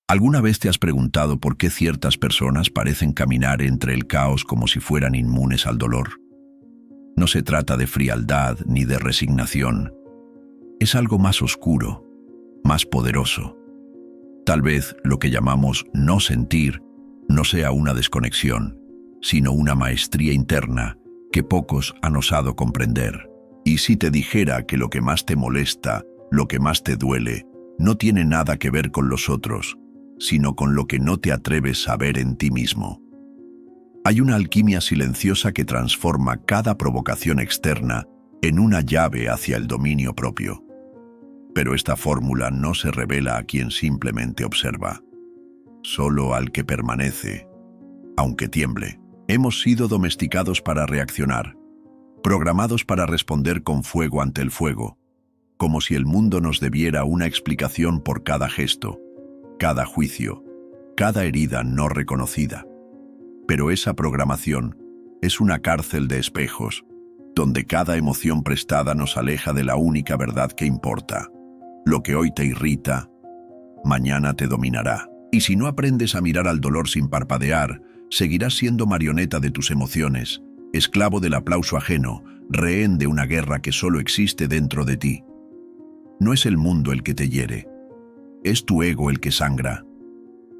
¿Alguna vez te has preguntado por qué ciertas personas parecen caminar entre el caos como si fueran inmunes al dolor? No se trata de frialdad ni de resignación. Es algo más oscuro, más poderoso. Tal vez lo que llamamos no sentir no sea una desconexión, sino una maestría interna que pocos han osado comprender. Y si te dijera que lo que más te molesta, lo que más te duele, no tiene nada que ver con los otros, sino con lo que no te atreves a ver en ti mismo. Hay una alquimia silenciosa que transforma cada provocación externa en una llave hacia el dominio propio. Pero esta fórmula no se revela a quien simplemente observa, solo al que permanece, aunque tiemble. Hemos sido domesticados para reaccionar, programados para responder con fuego ante el fuego, como si el mundo nos debiera una explicación por cada gesto, cada juicio, cada herida no reconocida. Pero esa programación es una cárcel de espejos, donde cada emoción prestada nos aleja de la única verdad que importa. Lo que hoy te irrita, mañana te dominará. Y si no aprendes a mirar al dolor sin parpadear, seguirás siendo marioneta de tus emociones, esclavo del aplauso ajeno, rehén de una guerra que solo existe dentro de ti. No es el mundo el que te hiere, es tu ego el que sangra.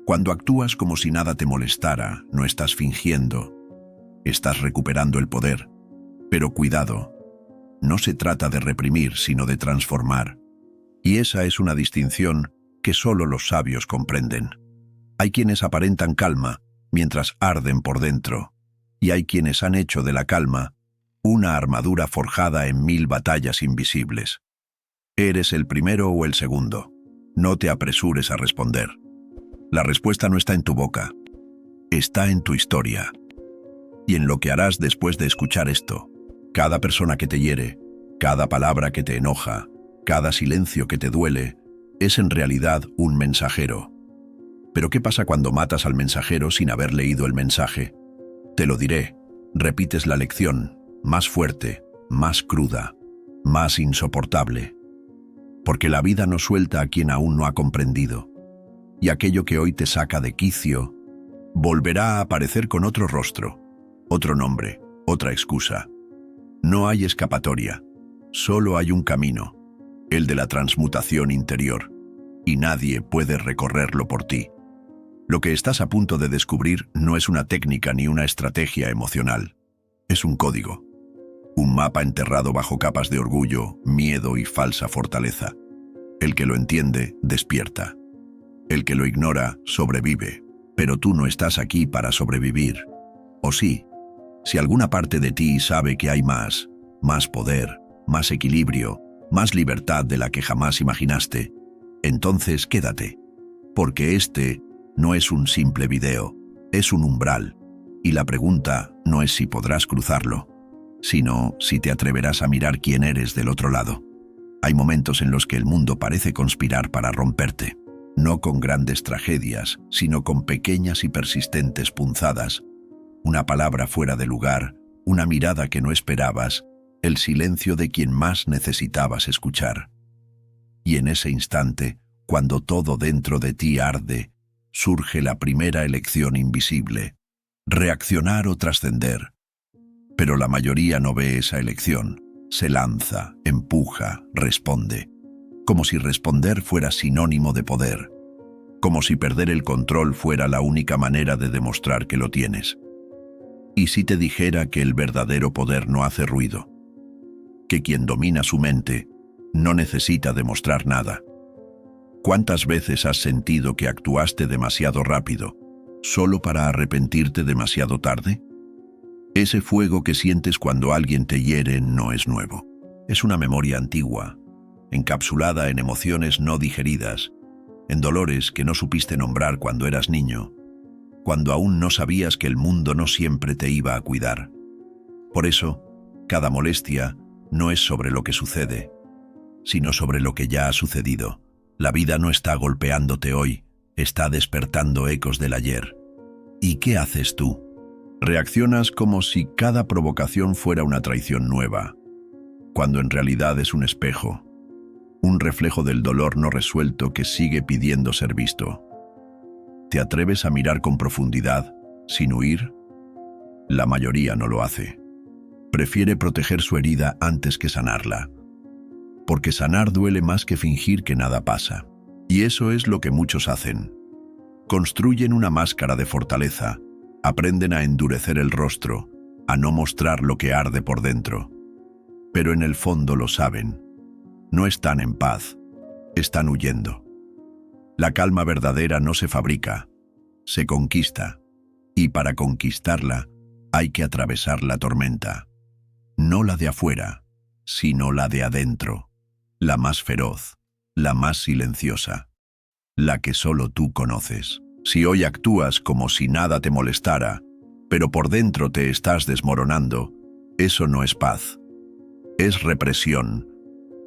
Cuando actúas como si nada te molestara, no estás fingiendo, estás recuperando el poder. Pero cuidado, no se trata de reprimir, sino de transformar. Y esa es una distinción que solo los sabios comprenden. Hay quienes aparentan calma mientras arden por dentro, y hay quienes han hecho de la calma una armadura forjada en 1000 batallas invisibles. ¿Eres el primero o el segundo? No te apresures a responder. La respuesta no está en tu boca, está en tu historia. Y en lo que harás después de escuchar esto. Cada persona que te hiere, cada palabra que te enoja, cada silencio que te duele, es en realidad un mensajero. Pero ¿qué pasa cuando matas al mensajero sin haber leído el mensaje? Te lo diré, repites la lección, más fuerte, más cruda, más insoportable. Porque la vida no suelta a quien aún no ha comprendido. Y aquello que hoy te saca de quicio, volverá a aparecer con otro rostro, otro nombre, otra excusa. No hay escapatoria, solo hay un camino, el de la transmutación interior, y nadie puede recorrerlo por ti. Lo que estás a punto de descubrir no es una técnica ni una estrategia emocional, es un código. Un mapa enterrado bajo capas de orgullo, miedo y falsa fortaleza. El que lo entiende, despierta. El que lo ignora, sobrevive. Pero tú no estás aquí para sobrevivir. ¿O sí? Si alguna parte de ti sabe que hay más poder, más equilibrio, más libertad de la que jamás imaginaste, entonces quédate. Porque este no es un simple video, es un umbral. Y la pregunta no es si podrás cruzarlo, sino si te atreverás a mirar quién eres del otro lado. Hay momentos en los que el mundo parece conspirar para romperte, no con grandes tragedias, sino con pequeñas y persistentes punzadas. Una palabra fuera de lugar, una mirada que no esperabas, el silencio de quien más necesitabas escuchar. Y en ese instante, cuando todo dentro de ti arde, surge la primera elección invisible: reaccionar o trascender. Pero la mayoría no ve esa elección. Se lanza, empuja, responde. Como si responder fuera sinónimo de poder. Como si perder el control fuera la única manera de demostrar que lo tienes. ¿Y si te dijera que el verdadero poder no hace ruido? Que quien domina su mente no necesita demostrar nada. ¿Cuántas veces has sentido que actuaste demasiado rápido, solo para arrepentirte demasiado tarde? Ese fuego que sientes cuando alguien te hiere no es nuevo. Es una memoria antigua, encapsulada en emociones no digeridas, en dolores que no supiste nombrar cuando eras niño, cuando aún no sabías que el mundo no siempre te iba a cuidar. Por eso, cada molestia no es sobre lo que sucede, sino sobre lo que ya ha sucedido. La vida no está golpeándote hoy, está despertando ecos del ayer. ¿Y qué haces tú? Reaccionas como si cada provocación fuera una traición nueva, cuando en realidad es un espejo, un reflejo del dolor no resuelto que sigue pidiendo ser visto. ¿Te atreves a mirar con profundidad, sin huir? La mayoría no lo hace. Prefiere proteger su herida antes que sanarla. Porque sanar duele más que fingir que nada pasa. Y eso es lo que muchos hacen. Construyen una máscara de fortaleza, aprenden a endurecer el rostro, a no mostrar lo que arde por dentro. Pero en el fondo lo saben. No están en paz, están huyendo. La calma verdadera no se fabrica, se conquista. Y para conquistarla, hay que atravesar la tormenta. No la de afuera, sino la de adentro. La más feroz, la más silenciosa. La que solo tú conoces. Si hoy actúas como si nada te molestara, pero por dentro te estás desmoronando, eso no es paz. Es represión,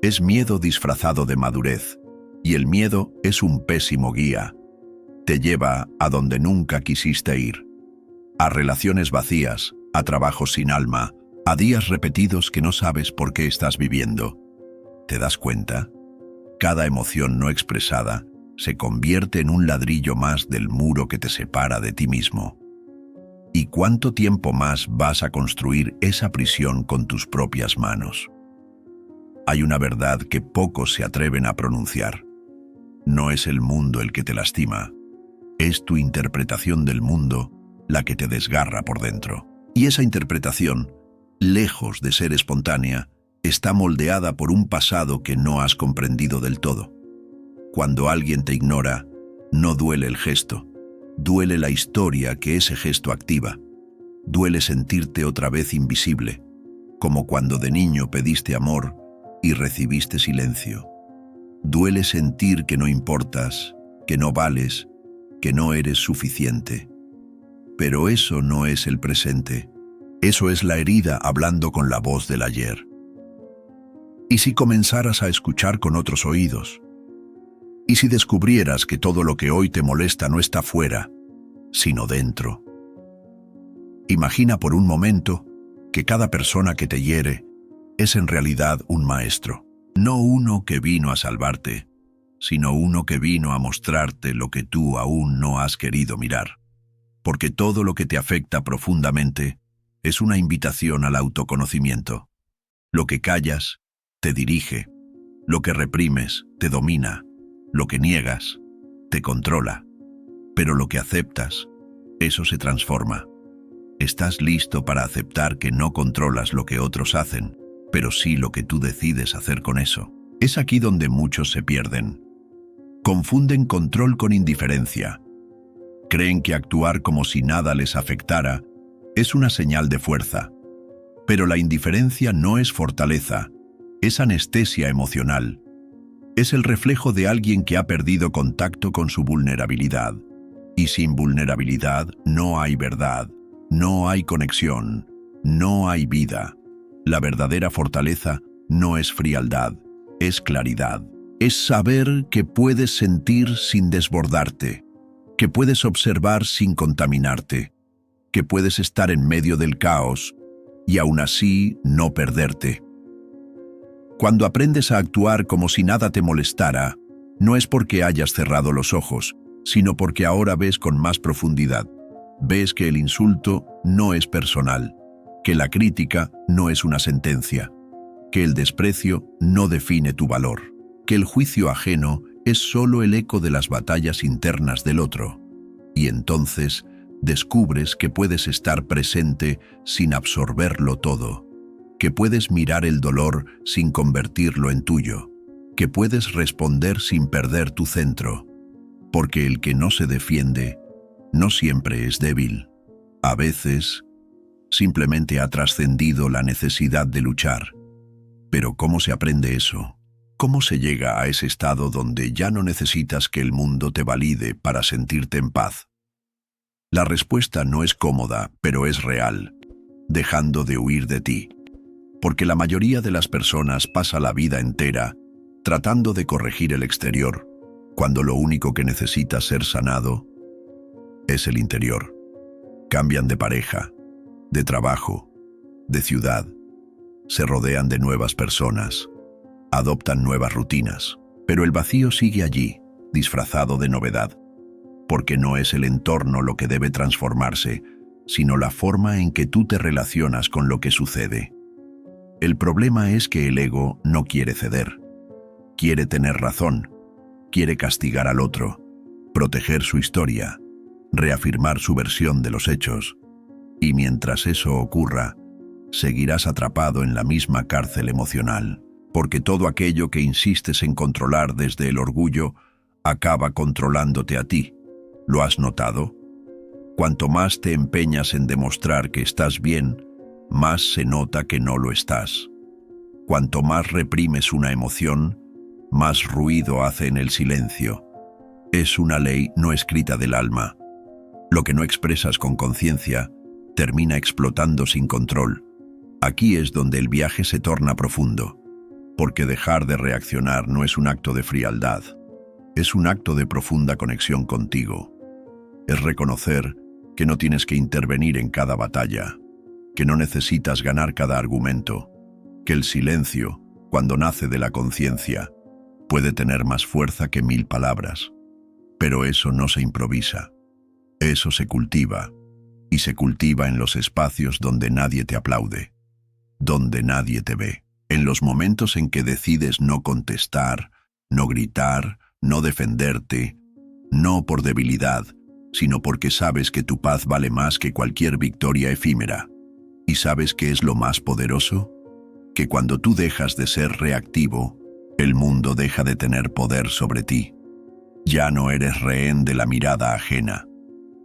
es miedo disfrazado de madurez, y el miedo es un pésimo guía. Te lleva a donde nunca quisiste ir. A relaciones vacías, a trabajos sin alma, a días repetidos que no sabes por qué estás viviendo. ¿Te das cuenta? Cada emoción no expresada se convierte en un ladrillo más del muro que te separa de ti mismo. ¿Y cuánto tiempo más vas a construir esa prisión con tus propias manos? Hay una verdad que pocos se atreven a pronunciar. No es el mundo el que te lastima, es tu interpretación del mundo la que te desgarra por dentro. Y esa interpretación, lejos de ser espontánea, está moldeada por un pasado que no has comprendido del todo. Cuando alguien te ignora, no duele el gesto, duele la historia que ese gesto activa. Duele sentirte otra vez invisible, como cuando de niño pediste amor y recibiste silencio. Duele sentir que no importas, que no vales, que no eres suficiente. Pero eso no es el presente. Eso es la herida hablando con la voz del ayer. ¿Y si comenzaras a escuchar con otros oídos? ¿Y si descubrieras que todo lo que hoy te molesta no está fuera, sino dentro? Imagina por un momento que cada persona que te hiere es en realidad un maestro. No uno que vino a salvarte, sino uno que vino a mostrarte lo que tú aún no has querido mirar. Porque todo lo que te afecta profundamente es una invitación al autoconocimiento. Lo que callas te dirige, lo que reprimes te domina, lo que niegas te controla, pero lo que aceptas, eso se transforma. Estás listo para aceptar que no controlas lo que otros hacen, pero sí lo que tú decides hacer con eso. Es aquí donde muchos se pierden. Confunden control con indiferencia. Creen que actuar como si nada les afectara es una señal de fuerza. Pero la indiferencia no es fortaleza, es anestesia emocional. Es el reflejo de alguien que ha perdido contacto con su vulnerabilidad. Y sin vulnerabilidad no hay verdad, no hay conexión, no hay vida. La verdadera fortaleza no es frialdad, es claridad. Es saber que puedes sentir sin desbordarte, que puedes observar sin contaminarte, que puedes estar en medio del caos y aún así no perderte. Cuando aprendes a actuar como si nada te molestara, no es porque hayas cerrado los ojos, sino porque ahora ves con más profundidad. Ves que el insulto no es personal, que la crítica no es una sentencia, que el desprecio no define tu valor, que el juicio ajeno es solo el eco de las batallas internas del otro. Y entonces descubres que puedes estar presente sin absorberlo todo, que puedes mirar el dolor sin convertirlo en tuyo, que puedes responder sin perder tu centro, porque el que no se defiende no siempre es débil. A veces, simplemente ha trascendido la necesidad de luchar. Pero ¿cómo se aprende eso? ¿Cómo se llega a ese estado donde ya no necesitas que el mundo te valide para sentirte en paz? La respuesta no es cómoda, pero es real, dejando de huir de ti. Porque la mayoría de las personas pasa la vida entera tratando de corregir el exterior, cuando lo único que necesita ser sanado es el interior. Cambian de pareja, de trabajo, de ciudad, se rodean de nuevas personas, adoptan nuevas rutinas, pero el vacío sigue allí, disfrazado de novedad. porque no es el entorno lo que debe transformarse, sino la forma en que tú te relacionas con lo que sucede. El problema es que el ego no quiere ceder. Quiere tener razón, quiere castigar al otro, proteger su historia, reafirmar su versión de los hechos. Y mientras eso ocurra, seguirás atrapado en la misma cárcel emocional, porque todo aquello que insistes en controlar desde el orgullo acaba controlándote a ti. ¿Lo has notado? Cuanto más te empeñas en demostrar que estás bien, más se nota que no lo estás. Cuanto más reprimes una emoción, más ruido hace en el silencio. Es una ley no escrita del alma. Lo que no expresas con conciencia termina explotando sin control. Aquí es donde el viaje se torna profundo, porque dejar de reaccionar no es un acto de frialdad, es un acto de profunda conexión contigo. Es reconocer que no tienes que intervenir en cada batalla, que no necesitas ganar cada argumento, que el silencio, cuando nace de la conciencia, puede tener más fuerza que 1000 palabras. Pero eso no se improvisa, eso se cultiva, y se cultiva en los espacios donde nadie te aplaude, donde nadie te ve, en los momentos en que decides no contestar, no gritar, no defenderte, no por debilidad, sino porque sabes que tu paz vale más que cualquier victoria efímera. ¿Y sabes qué es lo más poderoso? Que cuando tú dejas de ser reactivo, el mundo deja de tener poder sobre ti. Ya no eres rehén de la mirada ajena.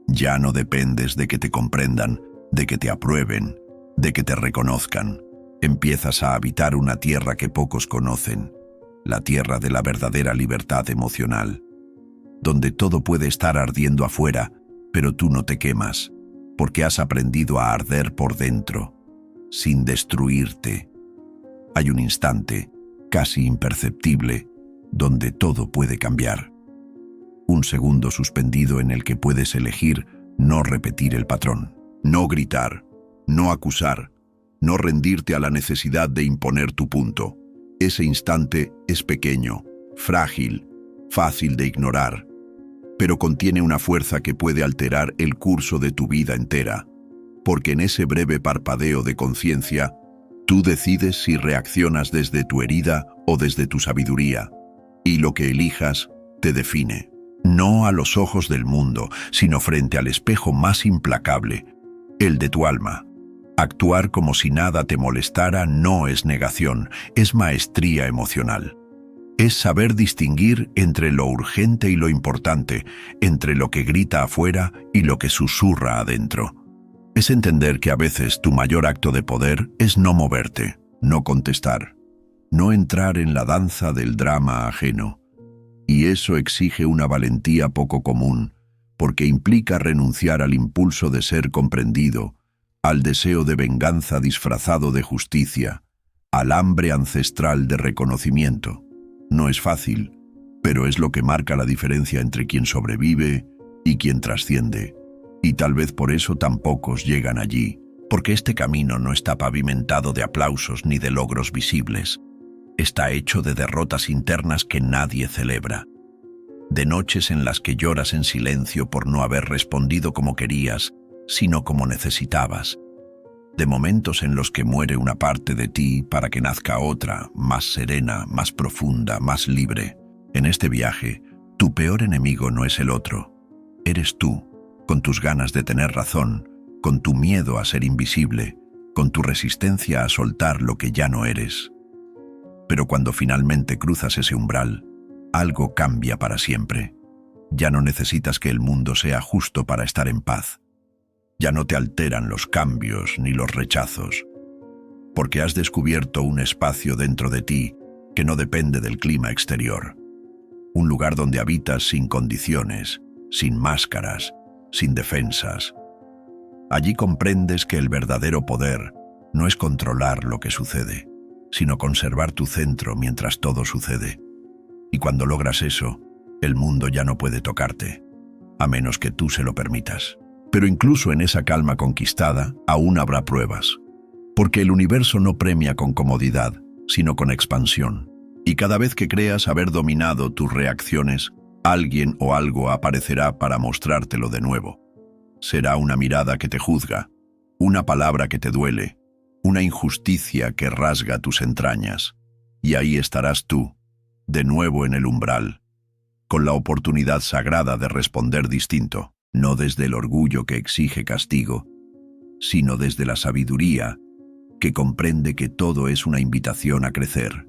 Ya no dependes de que te comprendan, de que te aprueben, de que te reconozcan. Empiezas a habitar una tierra que pocos conocen, la tierra de la verdadera libertad emocional, donde todo puede estar ardiendo afuera, pero tú no te quemas, porque has aprendido a arder por dentro, sin destruirte. Hay un instante, casi imperceptible, donde todo puede cambiar. Un segundo suspendido en el que puedes elegir no repetir el patrón, no gritar, no acusar, no rendirte a la necesidad de imponer tu punto. Ese instante es pequeño, frágil, fácil de ignorar, pero contiene una fuerza que puede alterar el curso de tu vida entera, porque en ese breve parpadeo de conciencia, tú decides si reaccionas desde tu herida o desde tu sabiduría, y lo que elijas te define. No a los ojos del mundo, sino frente al espejo más implacable, el de tu alma. Actuar como si nada te molestara no es negación, es maestría emocional. Es saber distinguir entre lo urgente y lo importante, entre lo que grita afuera y lo que susurra adentro. Es entender que a veces tu mayor acto de poder es no moverte, no contestar, no entrar en la danza del drama ajeno. Y eso exige una valentía poco común, porque implica renunciar al impulso de ser comprendido, al deseo de venganza disfrazado de justicia, al hambre ancestral de reconocimiento. No es fácil, pero es lo que marca la diferencia entre quien sobrevive y quien trasciende. Y tal vez por eso tan pocos llegan allí, porque este camino no está pavimentado de aplausos ni de logros visibles. Está hecho de derrotas internas que nadie celebra, de noches en las que lloras en silencio por no haber respondido como querías, sino como necesitabas, de momentos en los que muere una parte de ti para que nazca otra, más serena, más profunda, más libre. En este viaje, tu peor enemigo no es el otro, eres tú, con tus ganas de tener razón, con tu miedo a ser invisible, con tu resistencia a soltar lo que ya no eres. Pero cuando finalmente cruzas ese umbral, algo cambia para siempre. Ya no necesitas que el mundo sea justo para estar en paz. Ya no te alteran los cambios ni los rechazos, porque has descubierto un espacio dentro de ti que no depende del clima exterior. Un lugar donde habitas sin condiciones, sin máscaras, sin defensas. Allí comprendes que el verdadero poder no es controlar lo que sucede, sino conservar tu centro mientras todo sucede. Y cuando logras eso, el mundo ya no puede tocarte, a menos que tú se lo permitas. Pero incluso en esa calma conquistada, aún habrá pruebas, porque el universo no premia con comodidad, sino con expansión. Y cada vez que creas haber dominado tus reacciones, Alguien o algo aparecerá para mostrártelo de nuevo. Será una mirada que te juzga, una palabra que te duele, una injusticia que rasga tus entrañas. Y ahí estarás tú, de nuevo en el umbral, con la oportunidad sagrada de responder distinto, no desde el orgullo que exige castigo, sino desde la sabiduría que comprende que todo es una invitación a crecer.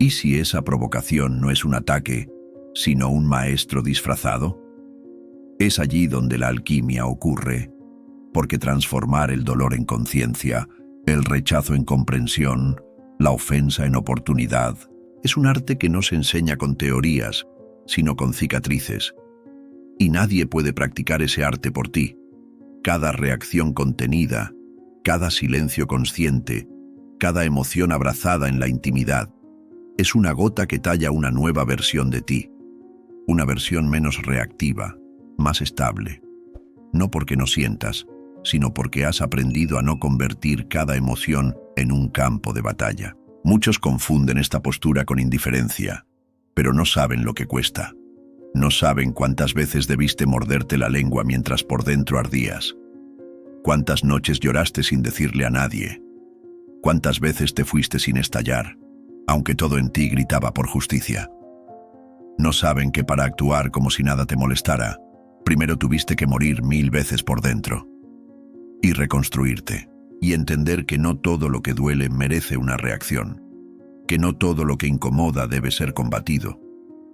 ¿Y si esa provocación no es un ataque, sino un maestro disfrazado? Es allí donde la alquimia ocurre, porque transformar el dolor en conciencia, el rechazo en comprensión, la ofensa en oportunidad, es un arte que no se enseña con teorías, sino con cicatrices. Y nadie puede practicar ese arte por ti. Cada reacción contenida, cada silencio consciente, cada emoción abrazada en la intimidad, es una gota que talla una nueva versión de ti, una versión menos reactiva, más estable. No porque no sientas, sino porque has aprendido a no convertir cada emoción en un campo de batalla. Muchos confunden esta postura con indiferencia, pero no saben lo que cuesta. No saben cuántas veces debiste morderte la lengua mientras por dentro ardías. Cuántas noches lloraste sin decirle a nadie. Cuántas veces te fuiste sin estallar, aunque todo en ti gritaba por justicia. No saben que para actuar como si nada te molestara, primero tuviste que morir 1000 veces por dentro. Y reconstruirte, y entender que no todo lo que duele merece una reacción, que no todo lo que incomoda debe ser combatido.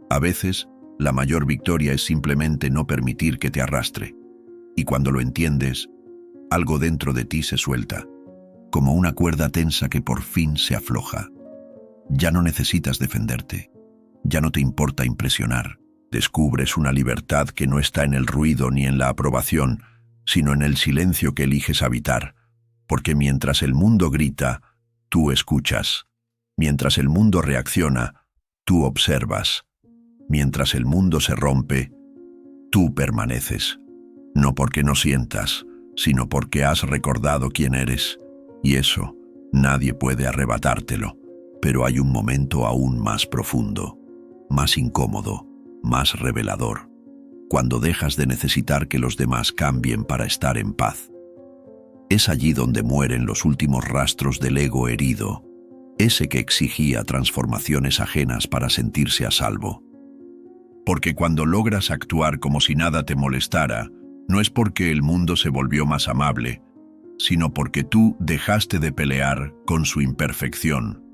A veces, la mayor victoria es simplemente no permitir que te arrastre. Y cuando lo entiendes, algo dentro de ti se suelta, como una cuerda tensa que por fin se afloja. Ya no necesitas defenderte, ya no te importa impresionar. Descubres una libertad que no está en el ruido ni en la aprobación, sino en el silencio que eliges habitar, porque mientras el mundo grita, tú escuchas. Mientras el mundo reacciona, tú observas. Mientras el mundo se rompe, tú permaneces. No porque no sientas, sino porque has recordado quién eres. Y eso, nadie puede arrebatártelo. Pero hay un momento aún más profundo, más incómodo, más revelador, cuando dejas de necesitar que los demás cambien para estar en paz. Es allí donde mueren los últimos rastros del ego herido, ese que exigía transformaciones ajenas para sentirse a salvo. Porque cuando logras actuar como si nada te molestara, no es porque el mundo se volvió más amable, sino porque tú dejaste de pelear con su imperfección.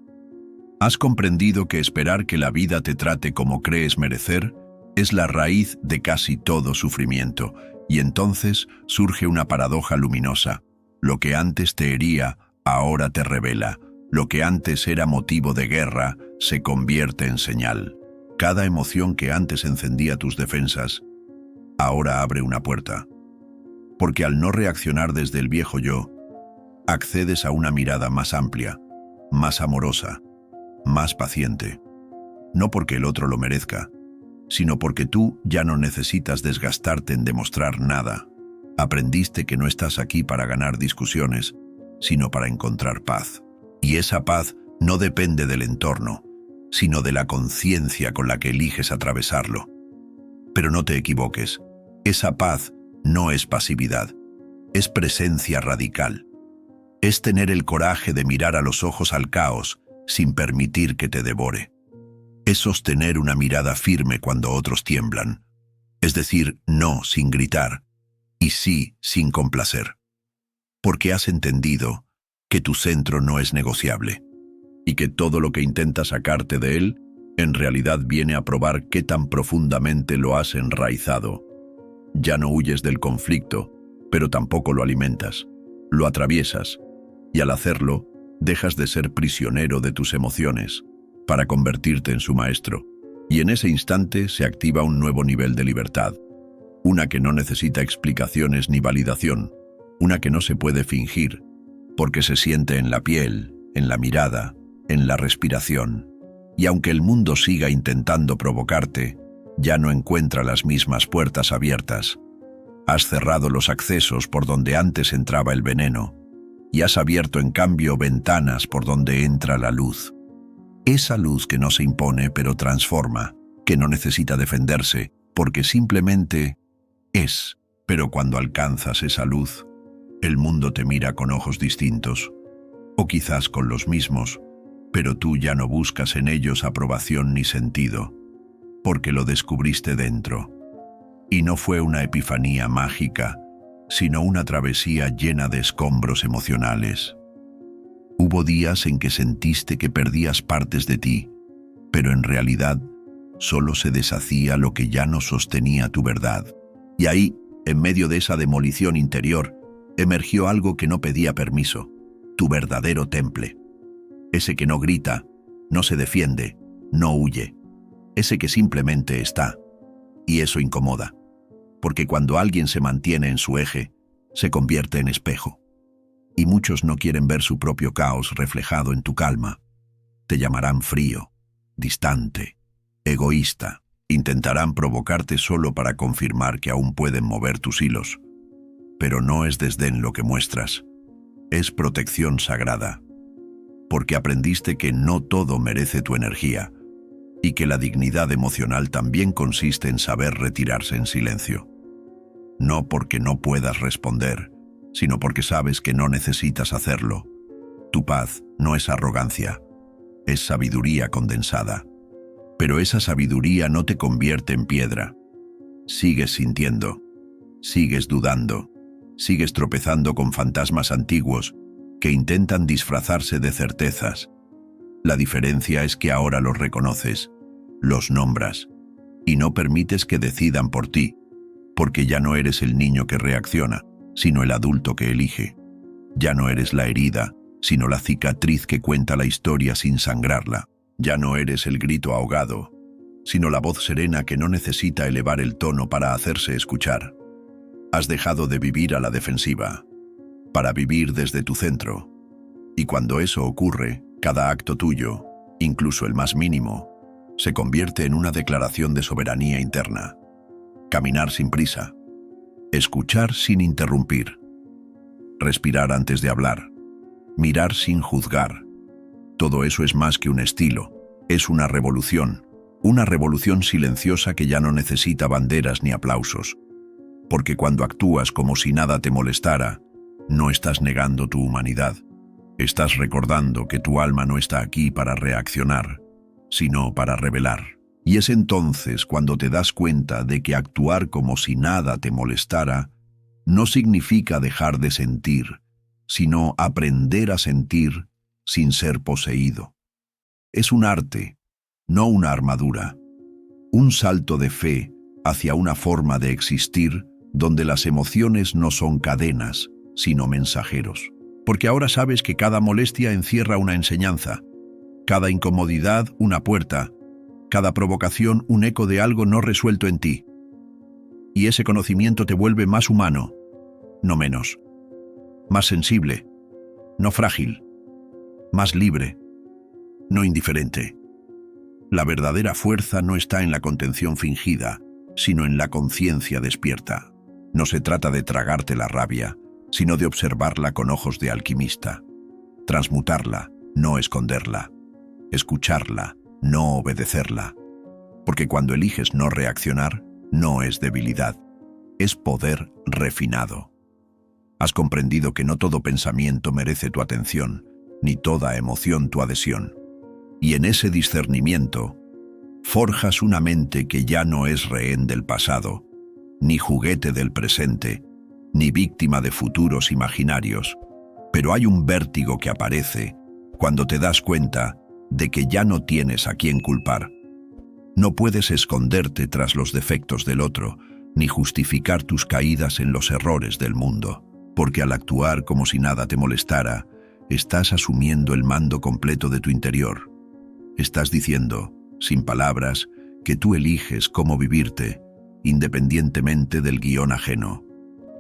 Has comprendido que esperar que la vida te trate como crees merecer es la raíz de casi todo sufrimiento, y entonces surge una paradoja luminosa. Lo que antes te hería, ahora te revela. Lo que antes era motivo de guerra, se convierte en señal. Cada emoción que antes encendía tus defensas, ahora abre una puerta. Porque al no reaccionar desde el viejo yo, accedes a una mirada más amplia, más amorosa, más paciente. No porque el otro lo merezca, sino porque tú ya no necesitas desgastarte en demostrar nada. Aprendiste que no estás aquí para ganar discusiones, sino para encontrar paz. Y esa paz no depende del entorno, sino de la conciencia con la que eliges atravesarlo. Pero no te equivoques, esa paz no es pasividad, es presencia radical. Es tener el coraje de mirar a los ojos al caos sin permitir que te devore. Es sostener una mirada firme cuando otros tiemblan. Es decir, no sin gritar y sí sin complacer. Porque has entendido que tu centro no es negociable y que todo lo que intenta sacarte de él en realidad viene a probar qué tan profundamente lo has enraizado. Ya no huyes del conflicto, pero tampoco lo alimentas. Lo atraviesas y al hacerlo, dejas de ser prisionero de tus emociones para convertirte en su maestro. Y en ese instante se activa un nuevo nivel de libertad, una que no necesita explicaciones ni validación, una que no se puede fingir, porque se siente en la piel, en la mirada, en la respiración. Y aunque el mundo siga intentando provocarte, ya no encuentra las mismas puertas abiertas. Has cerrado los accesos por donde antes entraba el veneno, y has abierto en cambio ventanas por donde entra la luz. Esa luz que no se impone pero transforma, que no necesita defenderse, porque simplemente es. Pero cuando alcanzas esa luz, el mundo te mira con ojos distintos, o quizás con los mismos, pero tú ya no buscas en ellos aprobación ni sentido, porque lo descubriste dentro. Y no fue una epifanía mágica, sino una travesía llena de escombros emocionales. Hubo días en que sentiste que perdías partes de ti, pero en realidad solo se deshacía lo que ya no sostenía tu verdad. Y ahí, en medio de esa demolición interior, emergió algo que no pedía permiso, tu verdadero temple. Ese que no grita, no se defiende, no huye. Ese que simplemente está. Y eso incomoda, porque cuando alguien se mantiene en su eje, se convierte en espejo. Y muchos no quieren ver su propio caos reflejado en tu calma. Te llamarán frío, distante, egoísta. Intentarán provocarte solo para confirmar que aún pueden mover tus hilos. Pero no es desdén lo que muestras, es protección sagrada. Porque aprendiste que no todo merece tu energía, y que la dignidad emocional también consiste en saber retirarse en silencio. No porque no puedas responder, sino porque sabes que no necesitas hacerlo. Tu paz no es arrogancia, es sabiduría condensada. Pero esa sabiduría no te convierte en piedra. Sigues sintiendo, sigues dudando, sigues tropezando con fantasmas antiguos que intentan disfrazarse de certezas. La diferencia es que ahora los reconoces, los nombras, y no permites que decidan por ti, porque ya no eres el niño que reacciona, sino el adulto que elige. Ya no eres la herida, sino la cicatriz que cuenta la historia sin sangrarla. Ya no eres el grito ahogado, sino la voz serena que no necesita elevar el tono para hacerse escuchar. Has dejado de vivir a la defensiva, para vivir desde tu centro. Y cuando eso ocurre, cada acto tuyo, incluso el más mínimo, se convierte en una declaración de soberanía interna. Caminar sin prisa, escuchar sin interrumpir, respirar antes de hablar, mirar sin juzgar. Todo eso es más que un estilo, es una revolución silenciosa que ya no necesita banderas ni aplausos. Porque cuando actúas como si nada te molestara, no estás negando tu humanidad. Estás recordando que tu alma no está aquí para reaccionar, sino para revelar. Y es entonces cuando te das cuenta de que actuar como si nada te molestara no significa dejar de sentir, sino aprender a sentir sin ser poseído. Es un arte, no una armadura, un salto de fe hacia una forma de existir donde las emociones no son cadenas, sino mensajeros. Porque ahora sabes que cada molestia encierra una enseñanza, cada incomodidad una puerta, cada provocación un eco de algo no resuelto en ti. Y ese conocimiento te vuelve más humano, no menos, más sensible, no frágil, más libre, no indiferente. La verdadera fuerza no está en la contención fingida, sino en la conciencia despierta. No se trata de tragarte la rabia, sino de observarla con ojos de alquimista. Transmutarla, no esconderla. Escucharla, no obedecerla. Porque cuando eliges no reaccionar, no es debilidad, es poder refinado. Has comprendido que no todo pensamiento merece tu atención, ni toda emoción tu adhesión. Y en ese discernimiento, forjas una mente que ya no es rehén del pasado, ni juguete del presente, ni víctima de futuros imaginarios. Pero hay un vértigo que aparece cuando te das cuenta de que ya no tienes a quién culpar. No puedes esconderte tras los defectos del otro, ni justificar tus caídas en los errores del mundo, porque al actuar como si nada te molestara, estás asumiendo el mando completo de tu interior. Estás diciendo, sin palabras, que tú eliges cómo vivirte, independientemente del guión ajeno.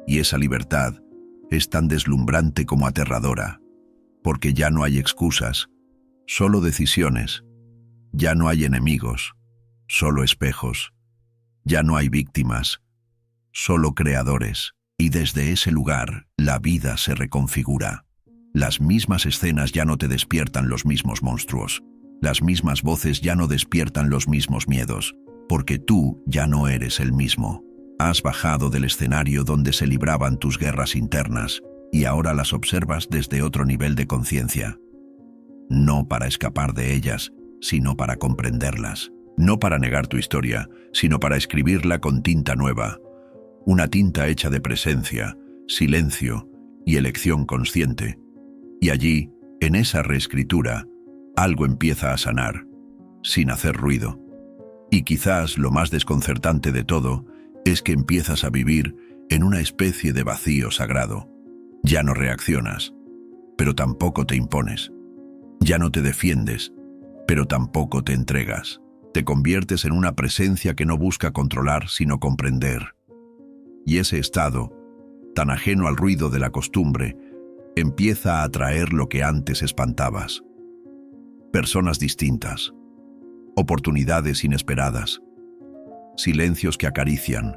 Y esa libertad es tan deslumbrante como aterradora, porque ya no hay excusas, solo decisiones. Ya no hay enemigos, solo espejos. Ya no hay víctimas, solo creadores. Y desde ese lugar, la vida se reconfigura. Las mismas escenas ya no te despiertan los mismos monstruos. Las mismas voces ya no despiertan los mismos miedos. porque tú ya no eres el mismo. Has bajado del escenario donde se libraban tus guerras internas y ahora las observas desde otro nivel de conciencia. No para escapar de ellas, sino para comprenderlas. No para negar tu historia, sino para escribirla con tinta nueva. Una tinta hecha de presencia, silencio y elección consciente. Y allí, en esa reescritura, algo empieza a sanar, sin hacer ruido. Y quizás lo más desconcertante de todo es que empiezas a vivir en una especie de vacío sagrado. Ya no reaccionas, pero tampoco te impones. Ya no te defiendes, pero tampoco te entregas. Te conviertes en una presencia que no busca controlar, sino comprender. Y ese estado, tan ajeno al ruido de la costumbre, empieza a atraer lo que antes espantabas. Personas distintas, oportunidades inesperadas, silencios que acarician,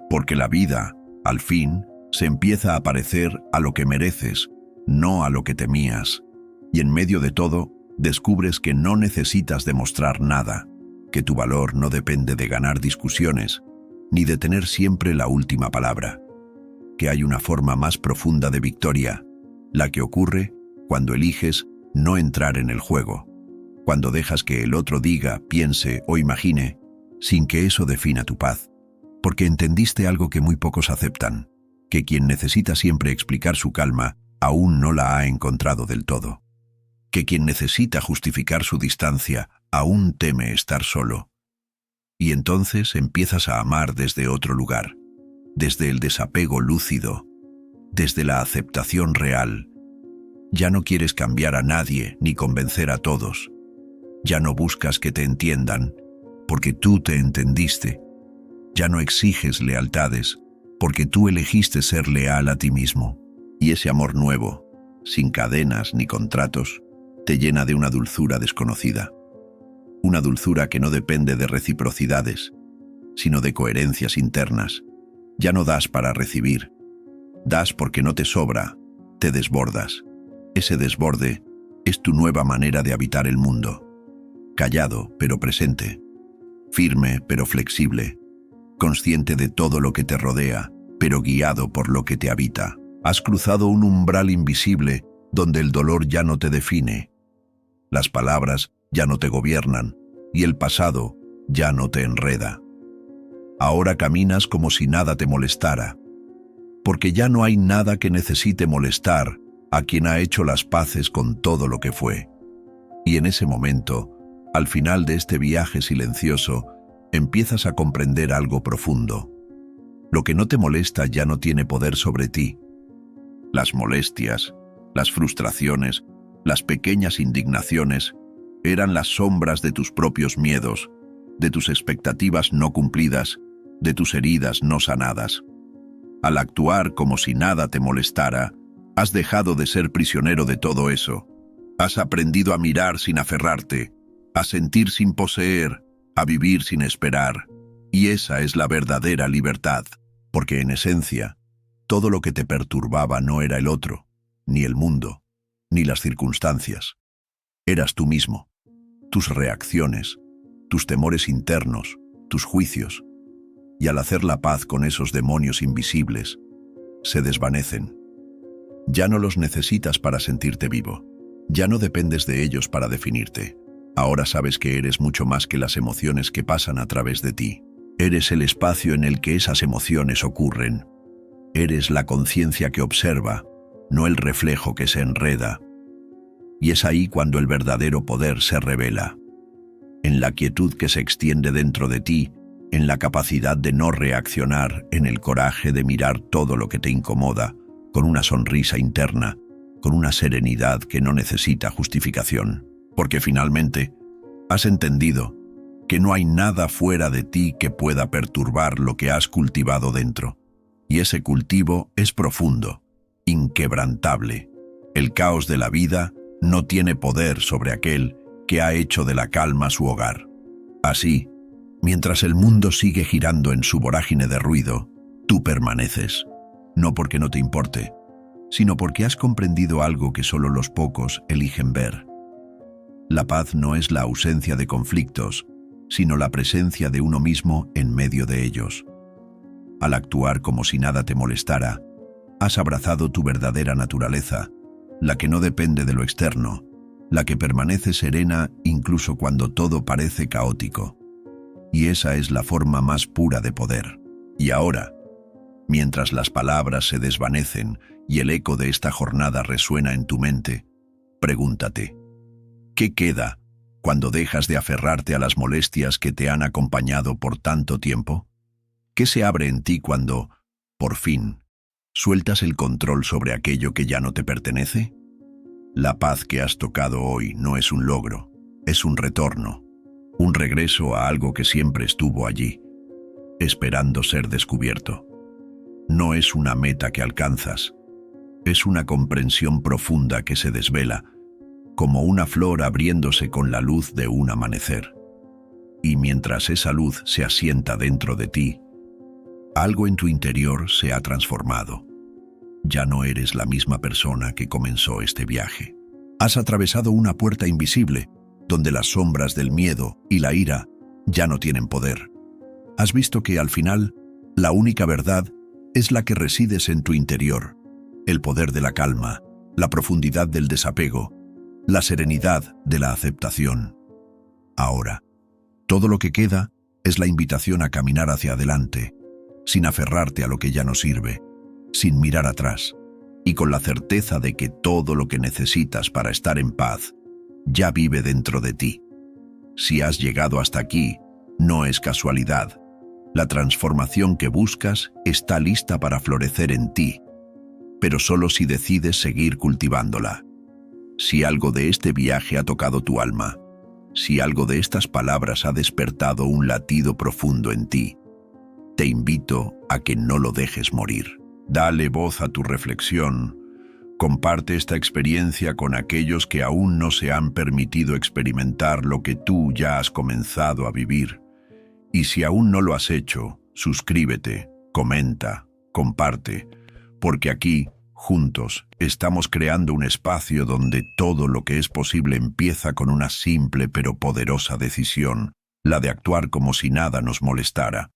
porque la vida, al fin, se empieza a parecer a lo que mereces, no a lo que temías, y en medio de todo, descubres que no necesitas demostrar nada, que tu valor no depende de ganar discusiones, ni de tener siempre la última palabra, que hay una forma más profunda de victoria, la que ocurre cuando eliges no entrar en el juego, cuando dejas que el otro diga, piense o imagine, sin que eso defina tu paz, porque entendiste algo que muy pocos aceptan, que quien necesita siempre explicar su calma aún no la ha encontrado del todo, que quien necesita justificar su distancia aún teme estar solo. Y entonces empiezas a amar desde otro lugar, desde el desapego lúcido, desde la aceptación real. Ya no quieres cambiar a nadie ni convencer a todos. Ya no buscas que te entiendan, porque tú te entendiste. Ya no exiges lealtades, porque tú elegiste ser leal a ti mismo. Y ese amor nuevo, sin cadenas ni contratos, te llena de una dulzura desconocida. Una dulzura que no depende de reciprocidades, sino de coherencias internas. Ya no das para recibir. Das porque no te sobra, te desbordas. Ese desborde es tu nueva manera de habitar el mundo. Callado, pero presente. Firme, pero flexible. Consciente de todo lo que te rodea, pero guiado por lo que te habita. Has cruzado un umbral invisible donde el dolor ya no te define. Las palabras ya no te gobiernan y el pasado ya no te enreda. Ahora caminas como si nada te molestara, porque ya no hay nada que necesite molestar a quien ha hecho las paces con todo lo que fue. Y en ese momento, al final de este viaje silencioso, empiezas a comprender algo profundo. Lo que no te molesta ya no tiene poder sobre ti. Las molestias, las frustraciones, las pequeñas indignaciones eran las sombras de tus propios miedos, de tus expectativas no cumplidas, de tus heridas no sanadas. Al actuar como si nada te molestara, has dejado de ser prisionero de todo eso. Has aprendido a mirar sin aferrarte, a sentir sin poseer, a vivir sin esperar. Y esa es la verdadera libertad, porque en esencia, todo lo que te perturbaba no era el otro, ni el mundo, ni las circunstancias. Eras tú mismo, tus reacciones, tus temores internos, tus juicios. Y al hacer la paz con esos demonios invisibles, se desvanecen. Ya no los necesitas para sentirte vivo. Ya no dependes de ellos para definirte. Ahora sabes que eres mucho más que las emociones que pasan a través de ti. Eres el espacio en el que esas emociones ocurren. Eres la conciencia que observa, no el reflejo que se enreda. Y es ahí cuando el verdadero poder se revela. En la quietud que se extiende dentro de ti, en la capacidad de no reaccionar, en el coraje de mirar todo lo que te incomoda, con una sonrisa interna, con una serenidad que no necesita justificación. Porque finalmente, has entendido que no hay nada fuera de ti que pueda perturbar lo que has cultivado dentro. Y ese cultivo es profundo, inquebrantable. El caos de la vida no tiene poder sobre aquel que ha hecho de la calma su hogar. Así, mientras el mundo sigue girando en su vorágine de ruido, tú permaneces, no porque no te importe, sino porque has comprendido algo que solo los pocos eligen ver. La paz no es la ausencia de conflictos, sino la presencia de uno mismo en medio de ellos. Al actuar como si nada te molestara, has abrazado tu verdadera naturaleza, la que no depende de lo externo, la que permanece serena incluso cuando todo parece caótico. Y esa es la forma más pura de poder. Y ahora, mientras las palabras se desvanecen y el eco de esta jornada resuena en tu mente, pregúntate, ¿qué queda cuando dejas de aferrarte a las molestias que te han acompañado por tanto tiempo? ¿Qué se abre en ti cuando, por fin, sueltas el control sobre aquello que ya no te pertenece? La paz que has tocado hoy no es un logro, es un retorno, un regreso a algo que siempre estuvo allí, esperando ser descubierto. No es una meta que alcanzas, es una comprensión profunda que se desvela, como una flor abriéndose con la luz de un amanecer. Y mientras esa luz se asienta dentro de ti, algo en tu interior se ha transformado. Ya no eres la misma persona que comenzó este viaje. Has atravesado una puerta invisible, donde las sombras del miedo y la ira ya no tienen poder. Has visto que al final, la única verdad es la que resides en tu interior, el poder de la calma, la profundidad del desapego, la serenidad de la aceptación. Ahora, todo lo que queda es la invitación a caminar hacia adelante, sin aferrarte a lo que ya no sirve, sin mirar atrás, y con la certeza de que todo lo que necesitas para estar en paz ya vive dentro de ti. Si has llegado hasta aquí, no es casualidad. La transformación que buscas está lista para florecer en ti, pero solo si decides seguir cultivándola. Si algo de este viaje ha tocado tu alma, si algo de estas palabras ha despertado un latido profundo en ti, te invito a que no lo dejes morir. Dale voz a tu reflexión. Comparte esta experiencia con aquellos que aún no se han permitido experimentar lo que tú ya has comenzado a vivir. Y si aún no lo has hecho, suscríbete, comenta, comparte, porque aquí, juntos, estamos creando un espacio donde todo lo que es posible empieza con una simple pero poderosa decisión, la de actuar como si nada nos molestara.